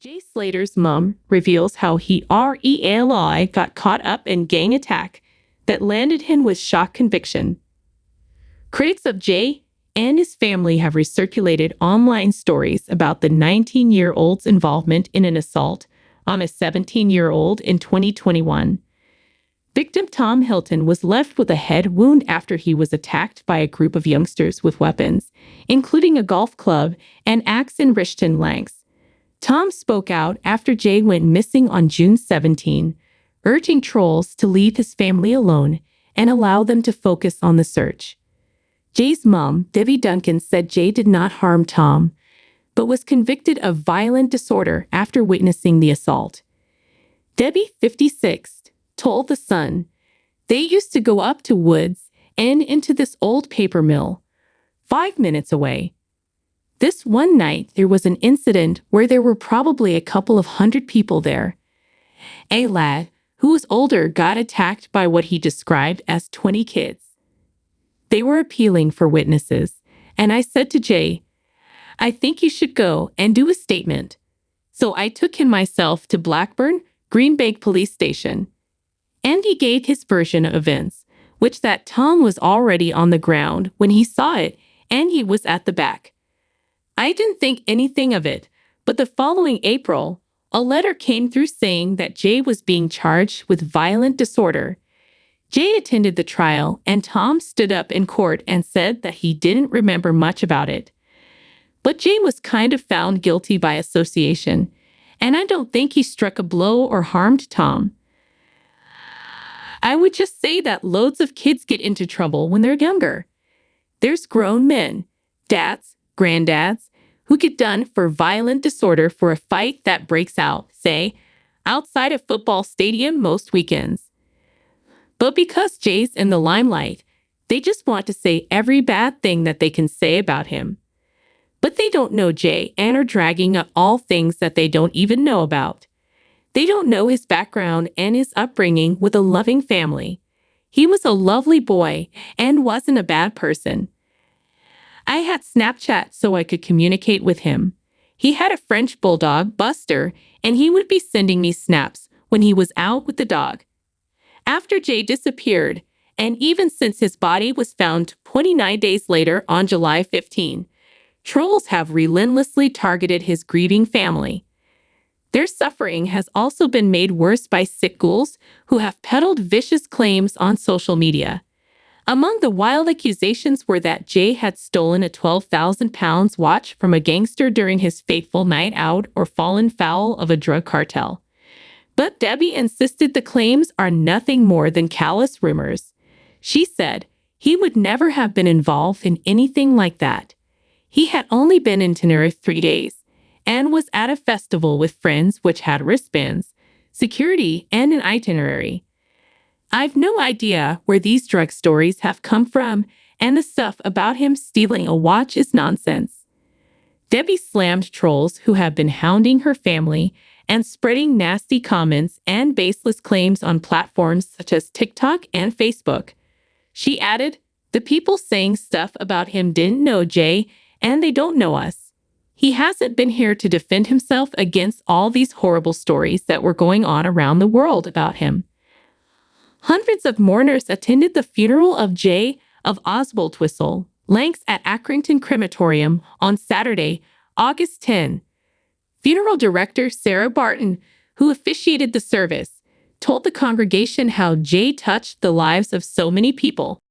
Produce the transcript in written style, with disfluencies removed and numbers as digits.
Jay Slater's mom reveals how he really got caught up in gang attack that landed him with shock conviction. Critics of Jay and his family have recirculated online stories about the 19-year-old's involvement in an assault on a 17-year-old in 2021. Victim Tom Hilton was left with a head wound after he was attacked by a group of youngsters with weapons, including a golf club and axe in Richton Lanks. Tom spoke out after Jay went missing on June 17, urging trolls to leave his family alone and allow them to focus on the search. Jay's mom, Debbie Duncan, said Jay did not harm Tom, but was convicted of violent disorder after witnessing the assault. Debbie, 56, told The Sun, "They used to go up to woods and into this old paper mill, 5 minutes away. This one night, there was an incident where there were probably a couple of hundred people there. A lad, who was older, got attacked by what he described as 20 kids. They were appealing for witnesses, and I said to Jay, I think you should go and do a statement. So I took him myself to Blackburn, Green Bank Police Station. And he gave his version of events, which that Tom was already on the ground when he saw it, and he was at the back. I didn't think anything of it, but the following April, a letter came through saying that Jay was being charged with violent disorder. Jay attended the trial, and Tom stood up in court and said that he didn't remember much about it. But Jay was kind of found guilty by association, and I don't think he struck a blow or harmed Tom. I would just say that loads of kids get into trouble when they're younger. There's grown men, dads, granddads, who get done for violent disorder for a fight that breaks out, say, outside a football stadium most weekends. But because Jay's in the limelight, they just want to say every bad thing that they can say about him. But they don't know Jay and are dragging up all things that they don't even know about. They don't know his background and his upbringing with a loving family. He was a lovely boy and wasn't a bad person. I had Snapchat so I could communicate with him. He had a French bulldog, Buster, and he would be sending me snaps when he was out with the dog. After Jay disappeared, and even since his body was found 29 days later on July 15, trolls have relentlessly targeted his grieving family. Their suffering has also been made worse by sick ghouls who have peddled vicious claims on social media. Among the wild accusations were that Jay had stolen a 12,000 pounds watch from a gangster during his fateful night out or fallen foul of a drug cartel. But Debbie insisted the claims are nothing more than callous rumors. She said he would never have been involved in anything like that. He had only been in Tenerife 3 days and was at a festival with friends which had wristbands, security, and an itinerary. I've no idea where these drug stories have come from, and the stuff about him stealing a watch is nonsense. Debbie slammed trolls who have been hounding her family and spreading nasty comments and baseless claims on platforms such as TikTok and Facebook. She added, the people saying stuff about him didn't know Jay, and they don't know us. He hasn't been here to defend himself against all these horrible stories that were going on around the world about him. Hundreds of mourners attended the funeral of Jay of Oswaldtwistle, Lancs at Accrington Crematorium on Saturday, August 10. Funeral director Sarah Barton, who officiated the service, told the congregation how Jay touched the lives of so many people.